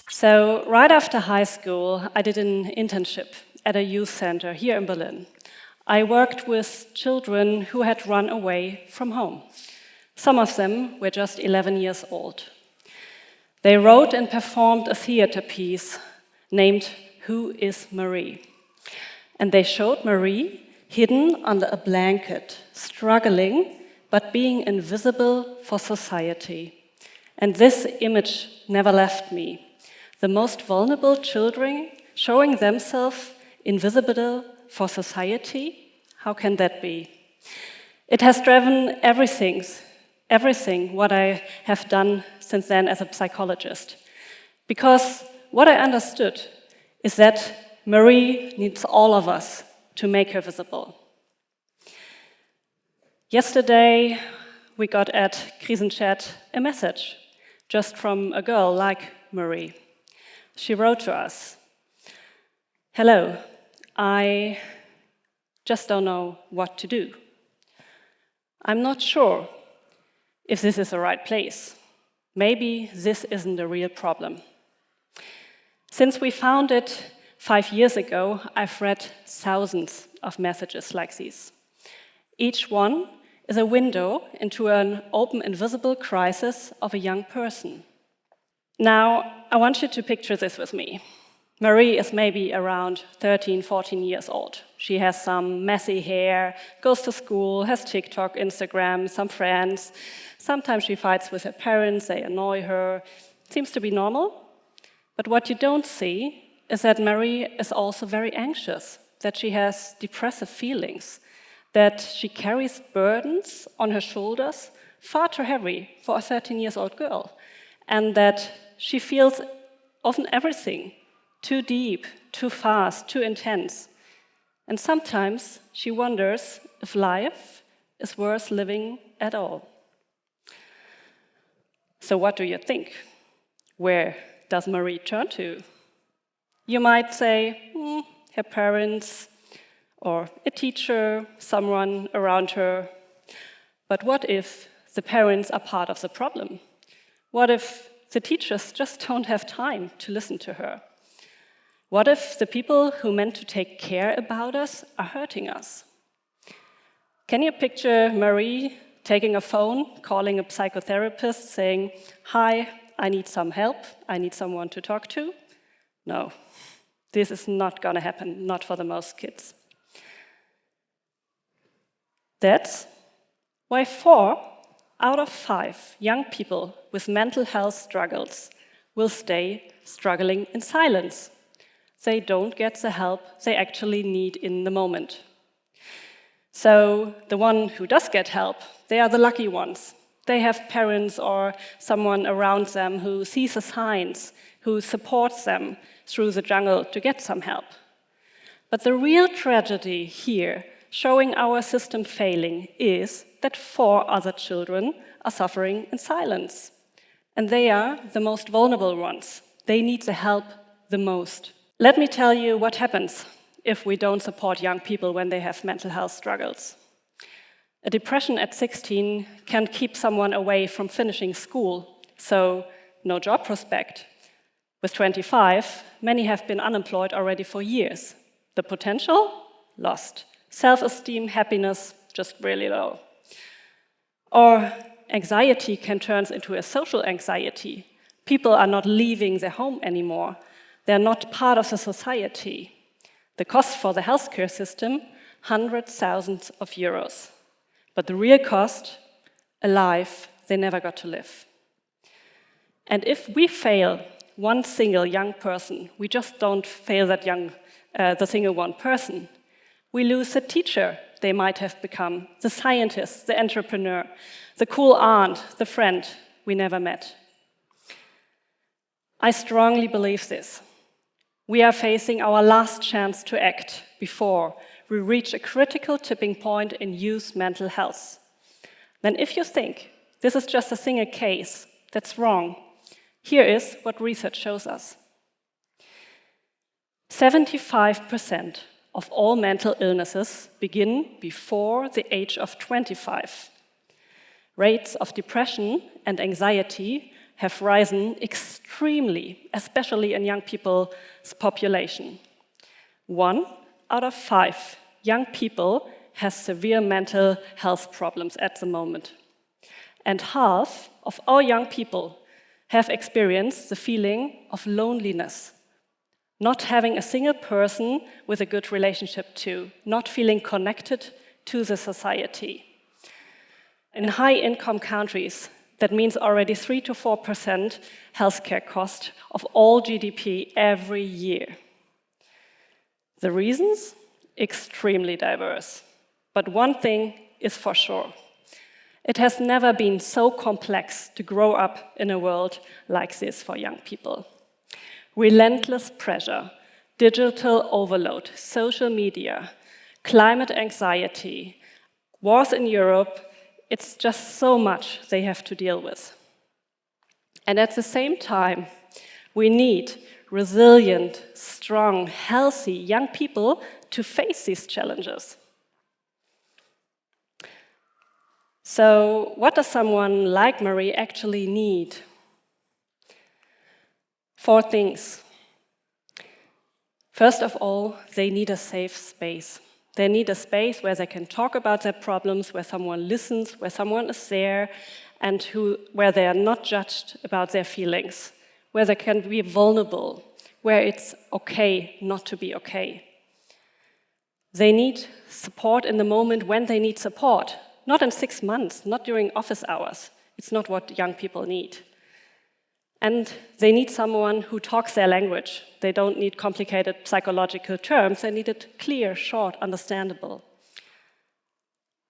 So right after high school, I did an internship at a youth center here in Berlin. I worked with children who had run away from home. Some of them were just 11 years old. They wrote and performed a theater piece named "Who is Marie?" And they showed Marie hidden under a blanket, struggling, but being invisible for society. And this image never left me. The most vulnerable children showing themselves invisible for society? How can that be? It has driven everything what I have done since then as a psychologist. Because what I understood is that Marie needs all of us to make her visible. Yesterday, we got at krisenchat a message just from a girl like Marie. She wrote to us, "Hello, I just don't know what to do. I'm not sure if this is the right place. Maybe this isn't a real problem. Since we found it 5 years ago, I've read thousands of messages like these. Each one is a window into an open, invisible crisis of a young person. Now, I want you to picture this with me. Marie is maybe around 13, 14 years old. She has some messy hair, goes to school, has TikTok, Instagram, some friends. Sometimes she fights with her parents, they annoy her. Seems to be normal. But what you don't see is that Marie is also very anxious, that she has depressive feelings, that she carries burdens on her shoulders far too heavy for a 13-year-old girl, and that she feels often everything too deep, too fast, too intense. And sometimes she wonders if life is worth living at all. So what do you think? Where does Marie turn to? You might say, her parents, or a teacher, someone around her. But what if the parents are part of the problem? What if the teachers just don't have time to listen to her? What if the people who meant to take care about us are hurting us? Can you picture Marie taking a phone, calling a psychotherapist, saying, "Hi, I need some help, I need someone to talk to"? No, this is not going to happen, not for the most kids. That's why 4 out of 5 young people with mental health struggles will stay struggling in silence. They don't get the help they actually need in the moment. So the one who does get help, they are the lucky ones. They have parents or someone around them who sees the signs, who supports them through the jungle to get some help. But the real tragedy here, showing our system failing, is that 4 other children are suffering in silence. And they are the most vulnerable ones. They need the help the most. Let me tell you what happens if we don't support young people when they have mental health struggles. A depression at 16 can keep someone away from finishing school, so no job prospect. With 25, many have been unemployed already for years. The potential? Lost. Self-esteem, happiness, just really low. Or anxiety can turn into a social anxiety. People are not leaving their home anymore. They're not part of the society. The cost for the healthcare system, hundreds of thousands of euros. But the real cost, a life they never got to live. And if we fail one single young person, we just don't fail that the single one person. We lose the teacher they might have become, the scientist, the entrepreneur, the cool aunt, the friend we never met. I strongly believe this. We are facing our last chance to act before we reach a critical tipping point in youth mental health. Then if you think this is just a single case, that's wrong. Here is what research shows us. 75% of all mental illnesses begin before the age of 25. Rates of depression and anxiety have risen extremely, especially in young people's population. 1 out of 5 young people has severe mental health problems at the moment. And half of all young people have experienced the feeling of loneliness, not having a single person with a good relationship to, not feeling connected to the society. In high-income countries, that means already 3 to 4% healthcare cost of all GDP every year. The reasons? Extremely diverse. But one thing is for sure. It has never been so complex to grow up in a world like this for young people. Relentless pressure, digital overload, social media, climate anxiety, wars in Europe, it's just so much they have to deal with. And at the same time, we need resilient, strong, healthy young people to face these challenges. So, what does someone like Marie actually need? 4 things. First of all, they need a safe space. They need a space where they can talk about their problems, where someone listens, where someone is there, and where they are not judged about their feelings, where they can be vulnerable, where it's okay not to be okay. They need support in the moment when they need support. Not in 6 months, not during office hours. It's not what young people need. And they need someone who talks their language. They don't need complicated psychological terms. They need it clear, short, understandable.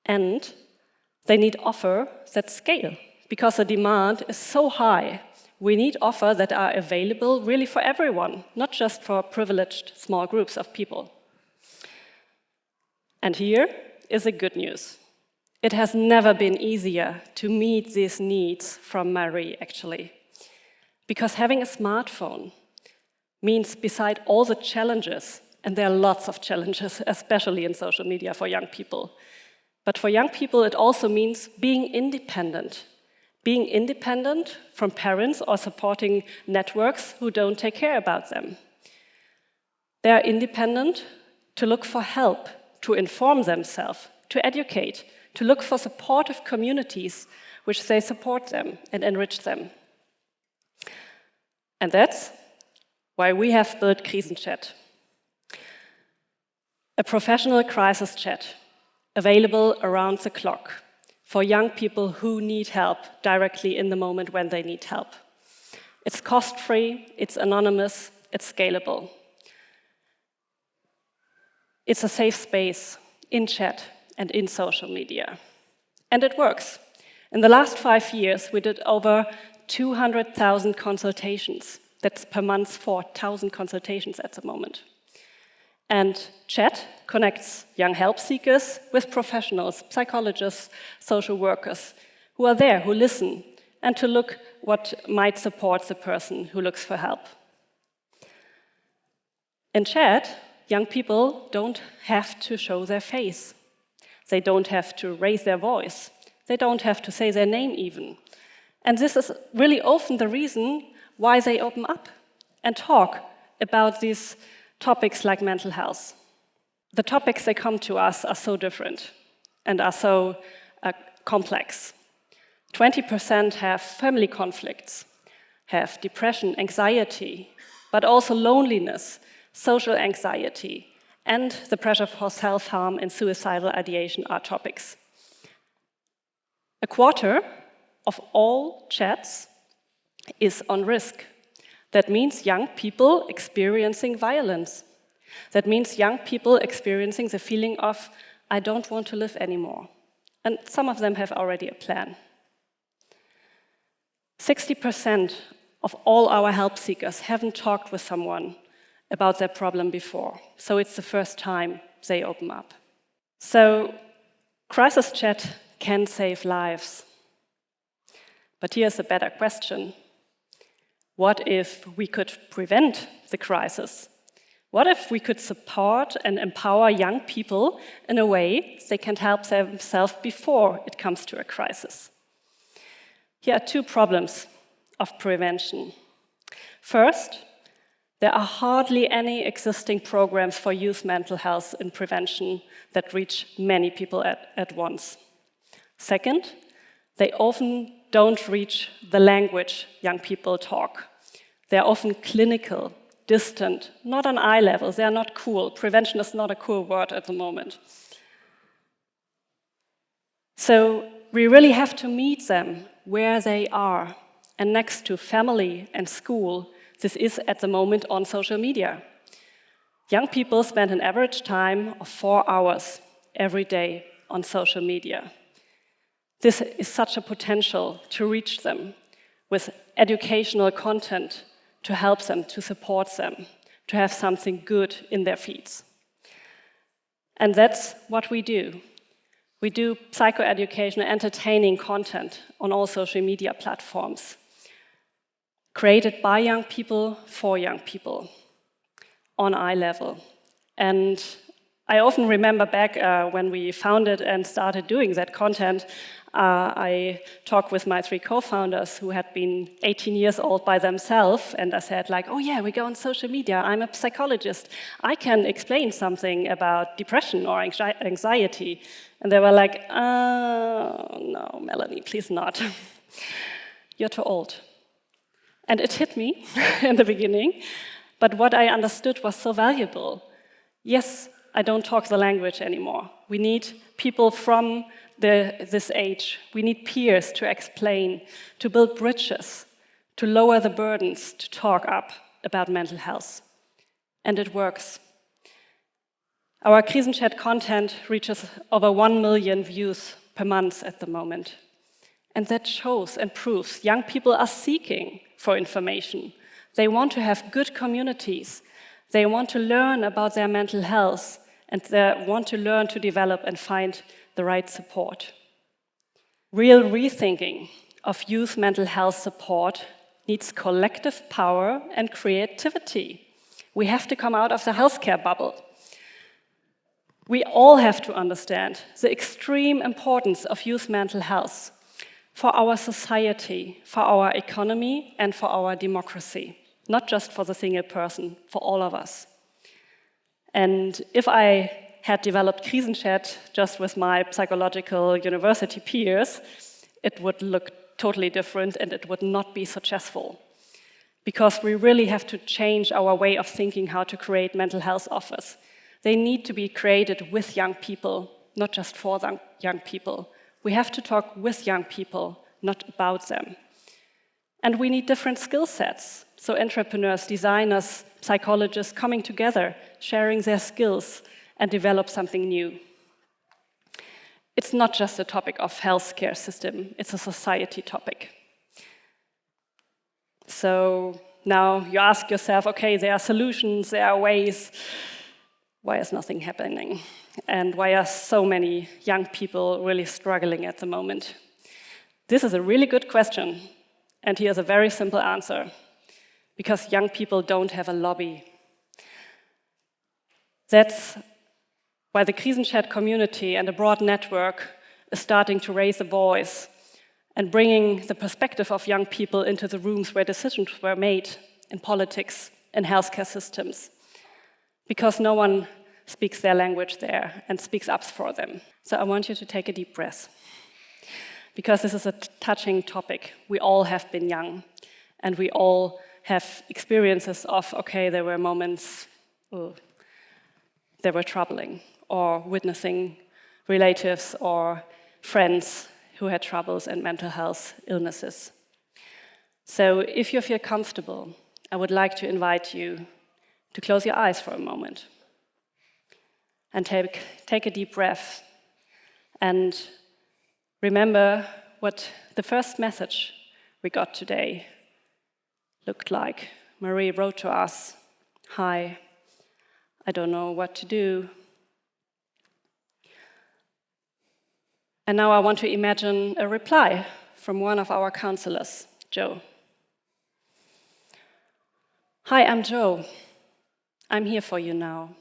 And they need offers that scale, because the demand is so high. We need offers that are available really for everyone, not just for privileged small groups of people. And here is the good news. It has never been easier to meet these needs from Marie, actually. Because having a smartphone means, beside all the challenges, and there are lots of challenges, especially in social media for young people, but for young people it also means being independent. Being independent from parents or supporting networks who don't take care about them. They are independent to look for help, to inform themselves, to educate, to look for supportive communities which they support them and enrich them. And that's why we have built krisenchat, a professional crisis chat available around the clock for young people who need help directly in the moment when they need help. It's cost-free, it's anonymous, it's scalable. It's a safe space in chat and in social media. And it works. In the last 5 years, we did over 200,000 consultations. That's per month 4,000 consultations at the moment. And chat connects young help seekers with professionals, psychologists, social workers, who are there, who listen, and to look what might support the person who looks for help. In chat, young people don't have to show their face. They don't have to raise their voice. They don't have to say their name even. And this is really often the reason why they open up and talk about these topics like mental health. The topics they come to us are so different and are so complex. 20% have family conflicts, have depression, anxiety, but also loneliness, social anxiety, and the pressure for self-harm and suicidal ideation are topics. A quarter of all chats is on risk. That means young people experiencing violence. That means young people experiencing the feeling of, I don't want to live anymore. And some of them have already a plan. 60% of all our help seekers haven't talked with someone about their problem before. So it's the first time they open up. So crisis chat can save lives. But here's a better question. What if we could prevent the crisis? What if we could support and empower young people in a way they can help themselves before it comes to a crisis? Here are two problems of prevention. First, there are hardly any existing programs for youth mental health and prevention that reach many people at once. Second, they often don't reach the language young people talk. They're often clinical, distant, not on eye level. They're not cool. Prevention is not a cool word at the moment. So we really have to meet them where they are. And next to family and school, this is at the moment on social media. Young people spend an average time of 4 hours every day on social media. This is such a potential to reach them with educational content to help them, to support them, to have something good in their feeds. And that's what we do. We do psychoeducational, entertaining content on all social media platforms, created by young people for young people, on eye level. And I often remember back when we founded and started doing that content, I talked with my 3 co-founders who had been 18 years old by themselves, and I said like, oh yeah, we go on social media, I'm a psychologist, I can explain something about depression or anxiety. And they were like, no, Melanie, please not. You're too old. And it hit me in the beginning, but what I understood was so valuable. Yes, I don't talk the language anymore. We need people from this age. We need peers to explain, to build bridges, to lower the burdens, to talk up about mental health. And it works. Our krisenchat content reaches over 1 million views per month at the moment. And that shows and proves young people are seeking for information. They want to have good communities. They want to learn about their mental health, and they want to learn to develop and find the right support. Real rethinking of youth mental health support needs collective power and creativity. We have to come out of the healthcare bubble. We all have to understand the extreme importance of youth mental health for our society, for our economy, and for our democracy. Not just for the single person, for all of us. And if I had developed krisenchat just with my psychological university peers, it would look totally different and it would not be successful. Because we really have to change our way of thinking how to create mental health offers. They need to be created with young people, not just for young people. We have to talk with young people, not about them. And we need different skill sets. So entrepreneurs, designers, psychologists coming together, sharing their skills and develop something new. It's not just a topic of healthcare system, it's a society topic. So now you ask yourself, okay, there are solutions, there are ways. Why is nothing happening? And why are so many young people really struggling at the moment? This is a really good question. And here's a very simple answer. Because young people don't have a lobby. That's why the krisenchat community and a broad network is starting to raise a voice and bringing the perspective of young people into the rooms where decisions were made in politics and healthcare systems. Because no one speaks their language there and speaks up for them. So I want you to take a deep breath. Because this is a touching topic. We all have been young, and we all have experiences of, okay, there were moments that were troubling, or witnessing relatives or friends who had troubles and mental health illnesses. So if you feel comfortable, I would like to invite you to close your eyes for a moment and take a deep breath and remember what the first message we got today looked like. Marie wrote to us, "Hi, I don't know what to do." And now I want to imagine a reply from one of our counselors, Joe. "Hi, I'm Joe. I'm here for you now.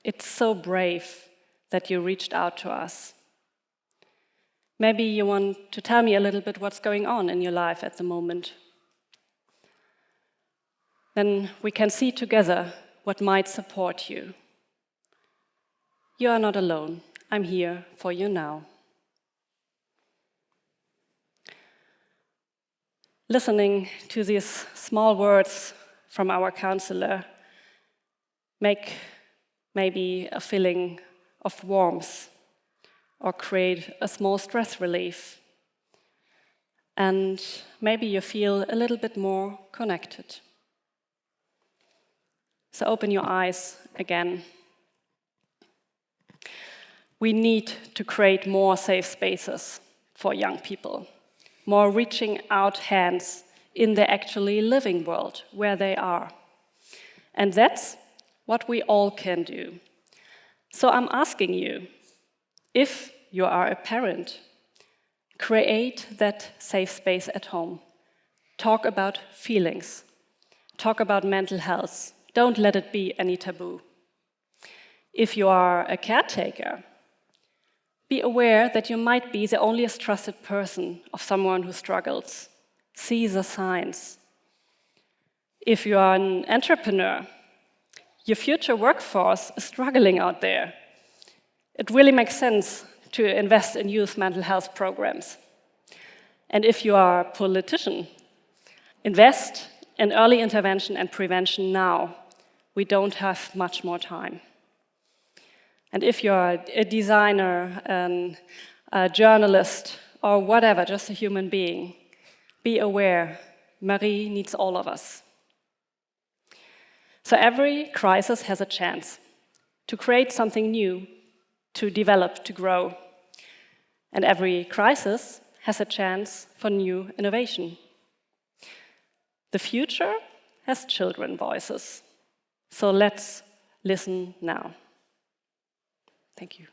It's so brave that you reached out to us. Maybe you want to tell me a little bit what's going on in your life at the moment. Then we can see together what might support you. You are not alone. I'm here for you now. Listening to these small words from our counselor make maybe a feeling of warmth or create a small stress relief. And maybe you feel a little bit more connected. So open your eyes again. We need to create more safe spaces for young people, more reaching out hands in the actually living world where they are. And that's what we all can do. So I'm asking you, if you are a parent, create that safe space at home. Talk about feelings. Talk about mental health. Don't let it be any taboo. If you are a caretaker, be aware that you might be the only trusted person of someone who struggles. See the signs. If you are an entrepreneur, your future workforce is struggling out there. It really makes sense to invest in youth mental health programs. And if you are a politician, invest in early intervention and prevention now. We don't have much more time. And if you're a designer, a journalist, or whatever, just a human being, be aware, Marie needs all of us. So every crisis has a chance to create something new, to develop, to grow. And every crisis has a chance for new innovation. The future has children's voices. So let's listen now. Thank you.